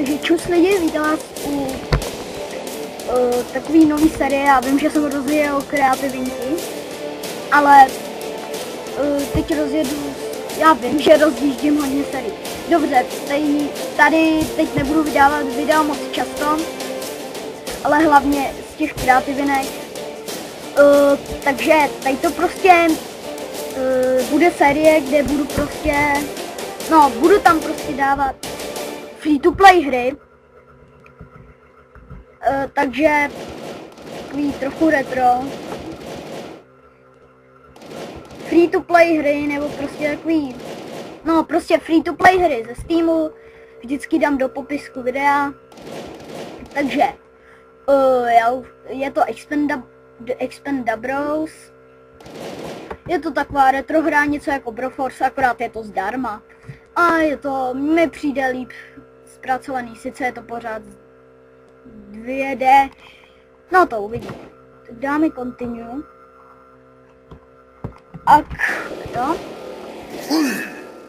Takže čus lidi, vítám vás u takový nový série. Já vím, že jsem rozjel kreativinky, ale teď rozjedu, já vím, že rozjíždím hodně sérií. Dobře, tady teď nebudu vydávat videa moc často, ale hlavně z těch kreativinek. Takže tady to prostě bude série, kde budu prostě, budu tam prostě dávat free to play hry, takže takový trochu retro, free to play hry, nebo prostě takový, prostě free to play hry ze Steamu, vždycky dám do popisku videa, takže je to Expendables, je to taková retro hra, něco jako Broforce, akorát je to zdarma. A je to, mi přijde líp zpracovaný, sice je to pořád 2D, no to uvidíme. Tak dáme continue. Ak, jo.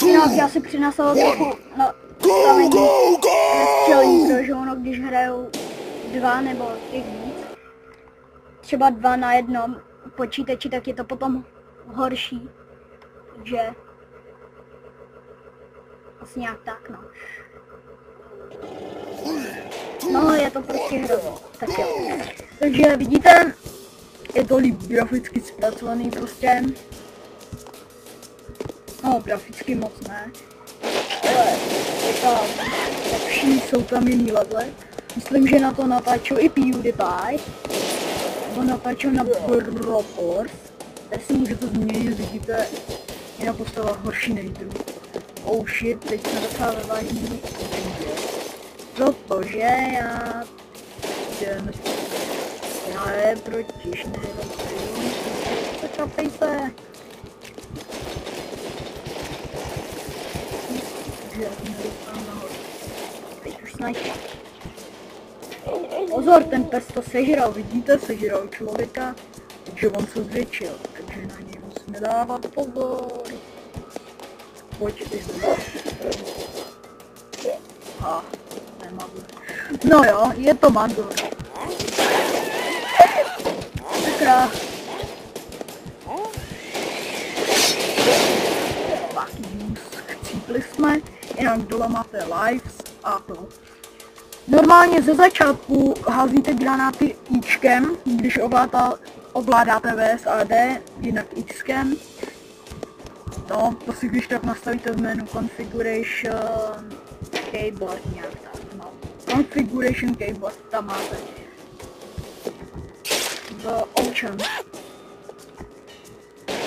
Jinak já si přinesl trochu stavení střelní, protože ono, když hrajou dva nebo těch víc, třeba dva na jednom počítači, tak je to potom horší, takže asi nějak tak, no je to prostě hrozný, tak jo. Takže vidíte, je to líp graficky zpracovaný prostě, graficky moc ne, ale je tam lepší, jsou tam jiný level. Myslím, že na to natáčel i PewDiePie, nebo natáčel na Broforce, teď si můžete změnit, vidíte, je na postava horší než druhý. Oh shit, teď jsme docela ve vážný, protože já je protiž nerozumím, počapejte. Takže já jsem nedostanu nahoru. Teď už snad. Pozor, ten pes to sežral, vidíte, sežral člověka, takže on se zvětšil, takže na něj musíme dávat pozor. Pojď, ty zde. To je Magor. No jo, je to Magor. Sakra. Taky chcípli jsme, jinak dole máte lives a to. Normálně ze začátku házíte granáty Ičkem, když ovládáte VSAD, jinak Xkem. No, to si když tak nastavíte v menu Configuration Keyboard nějak tak, Configuration Keyboard, tam máte. V Option.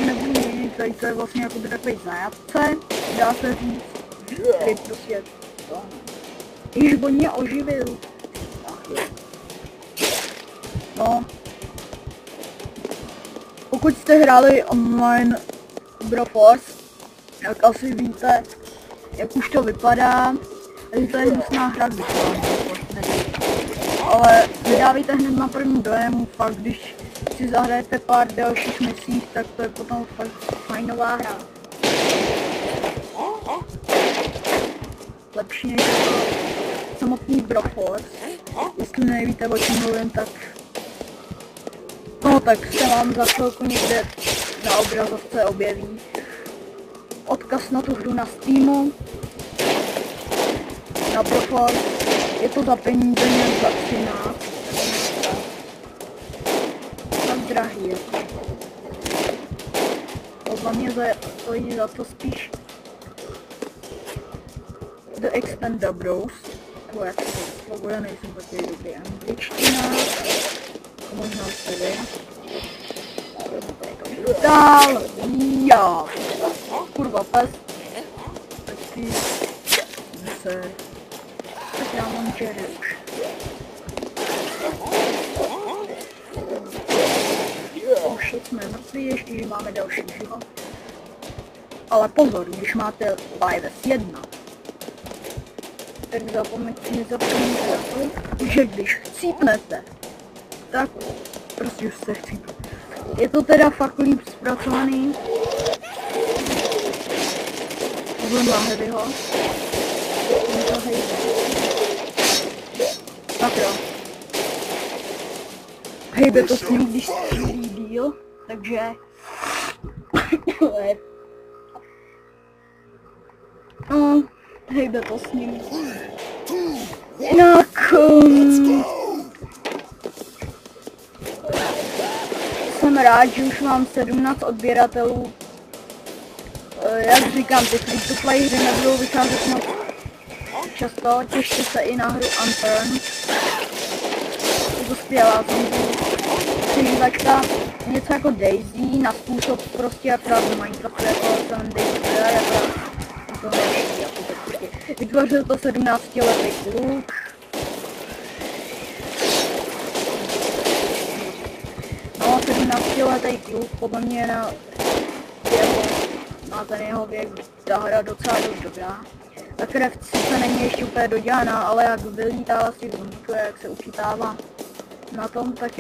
Nebudu měnit, tady to je vlastně jako takový zajatce, dá se říct, který prostě to. Již on mě oživil. No. Pokud jste hráli online Broforce, tak asi víte, jak už to vypadá. Takže to je hnusná hra, když ale vydávejte hned na první dojem, fakt když si zahrajete pár dalších misích, tak to je potom fakt fajnová hra. Lepší než samotný Broforce. Jestli nevíte, o čem mluvím, tak tak se vám za chvilku někde na obrazovce objeví odkaz na tu hru na Steamu, na Broforce. Je to za peníze nějak za 13. Tak drahý je to. Podle mě stojí za to spíš The Expendables, nebo jak se to bude, nejsem takový dobrý angličtina, možná tady. Dál, já, kurva pes, taky se, tak já mám Jerry už. Už jsme mrtví, ještě že máme další život. Ale pozor, když máte Lives 1, tak nezapomeňte na to, že když chcípnete, tak prostě už se chcípne. Je to teda fakt líp zpracovaný. Pozor na Heavyho. Sakra. Hejbe to s ním, když střílí díl, takže... no, hejbe to s ním. Jinak... jsem rád, že už mám 17 odběratelů. Jak říkám, ty free-to-play hry nebudou vycházet moc často, těšte se i na hru Unturned. Je to skvělá přežívačka, něco jako Daisy, na způsob prostě akorát do Minecraftu, jako jsem Daisy, jako to nejlepší, jako to prostě. Vytvořil to 17letý kluk. No, 17letý kluk, podle mě na ten jeho věk ta hra docela dost dobrá. Ta krev sice není ještě úplně dodělaná, ale jak vylítává z těch zombíků, jak se uchytává na tom, tak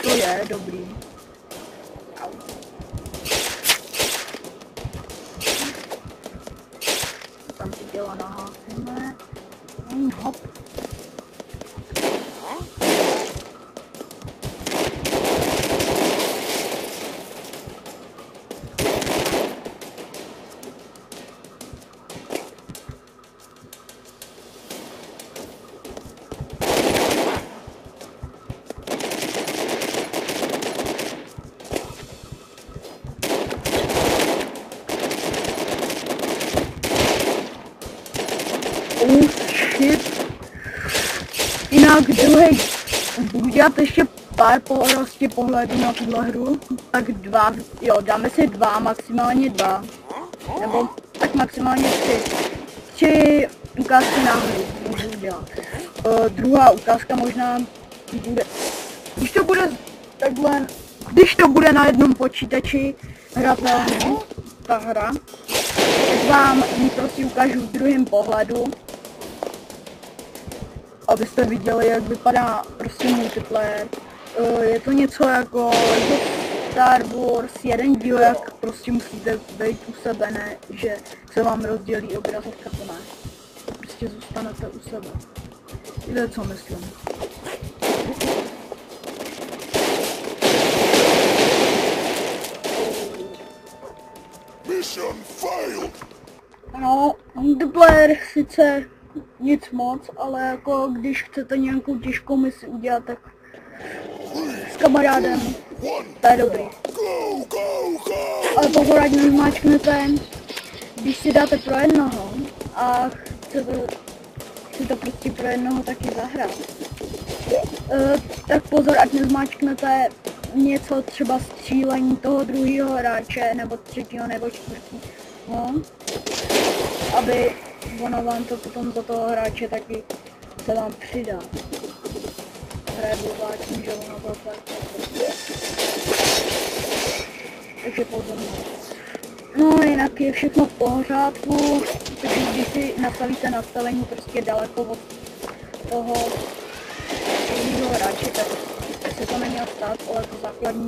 to je dobrý. Tam si děla nahásíme. Hop. Shit. Jinak druhý, budu dělat ještě pár pohledů na tuhle hru, tak dva, jo, dáme si maximálně dva, nebo tak maximálně tři ukázky na hru můžu dělat. Druhá ukázka možná bude, když to bude na jednom počítači hratelný, ta hra, tak vám ji prostě ukážu v druhém pohledu, abyste viděli, jak vypadá prostě multiplayer. Je to něco jako Star Wars, jeden díl, jak prostě musíte být u sebe, ne, že se vám rozdělí obrazovka, to ne. Prostě zůstanete u sebe. Víte, co myslím. Mission failed. No, multiplayer sice nic moc, ale jako když chcete nějakou těžkou misi udělat, tak s kamarádem, to je dobrý. Ale pozor, ať nezmáčknete, když si dáte pro jednoho a chcete si to prostě pro jednoho taky zahrát. Tak pozor, ať nezmáčknete něco třeba střílení toho druhého hráče, nebo třetího, nebo čtvrtého, no, aby ono vám to potom do toho hráče taky se vám přidá. Hraje blbáčím, že ono to tak. Takže pozor. No jinak je všechno v pořádku, takže když si nastavíte nastavení prostě daleko od toho druhého hráče, tak se to neměl stát, ale to základní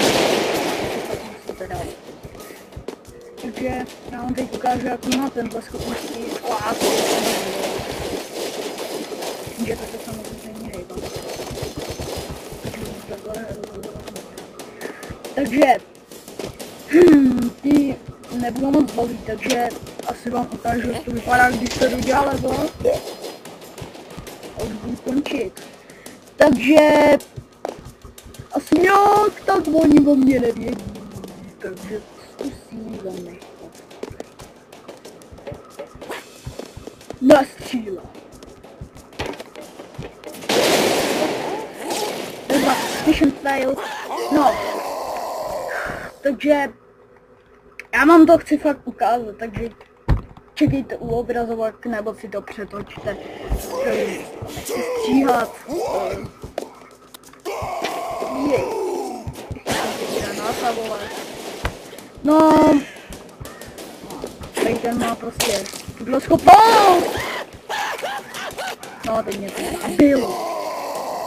musíte dát. Takže já vám teď ukážu, jak má tenhle schopnosti že to se samozřejmě hejba. Takže ty nebylo moc baví, takže asi vám ukážu, jak to vypadá, když se dodělá level. A už budu končit. Takže asi nějak tak oni o mě nevědí, takže zkusíme nechat. Nastřílet. Mission fail. No. Takže já vám to chci fakt ukázat, takže čekejte u obrazovek nebo si to přetočte. Nechci stříhat. No. Tady ten má prostě tuhle schopnost. No teď mě to bylo.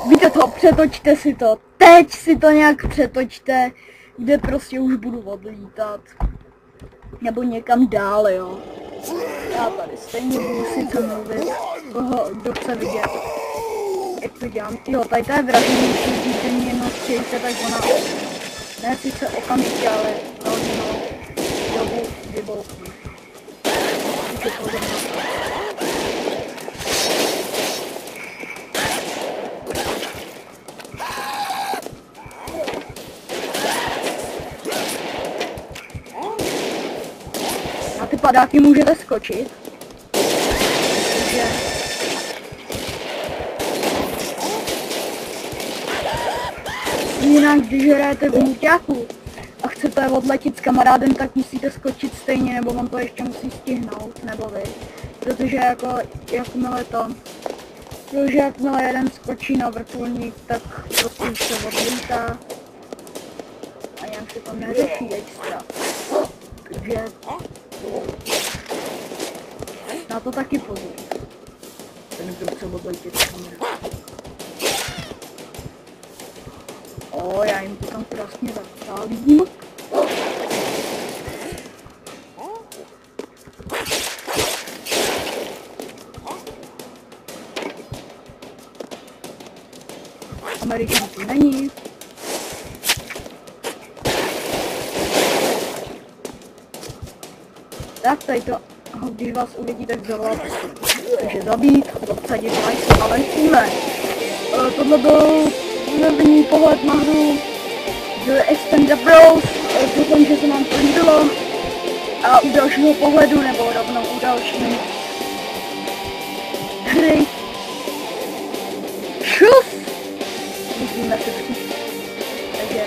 Víte to, přetočte si to. Teď si to nějak přetočte, kde prostě už budu odlítat. Nebo někam dál, jo. Já tady stejně budu sice mluvit, koho kdo chce vidět. jak to dělám. Jo, tady to je vražení, když mě jenom střejte, tak ona ne sice okamžitě, ale velmi malou dobu vybouchne. Na ty padáky můžete skočit. Takže jinak, když hrajete v muťáku a chcete odletět s kamarádem, tak musíte skočit stejně, nebo on to ještě musí stihnout, nebo vy. Protože jakmile jeden skočí na vrtulník, tak prostě už se odlítá a nějak se to neřeší extra. Takže na to taky pozor. Ten, kdo chce odletět s kamarádem. Já jim to tam krásně zapálím. Američan tu není. Tak tady to, když vás uvidí, tak zavolat. Takže zabít, obsadit like a letíme. Tohle byl první pohled na hru The Extended Bros. Doufám, že se vám to líbilo. A u dalšího pohledu, nebo rovnou u další hry. Čus! Vidíme se všichni. Takže,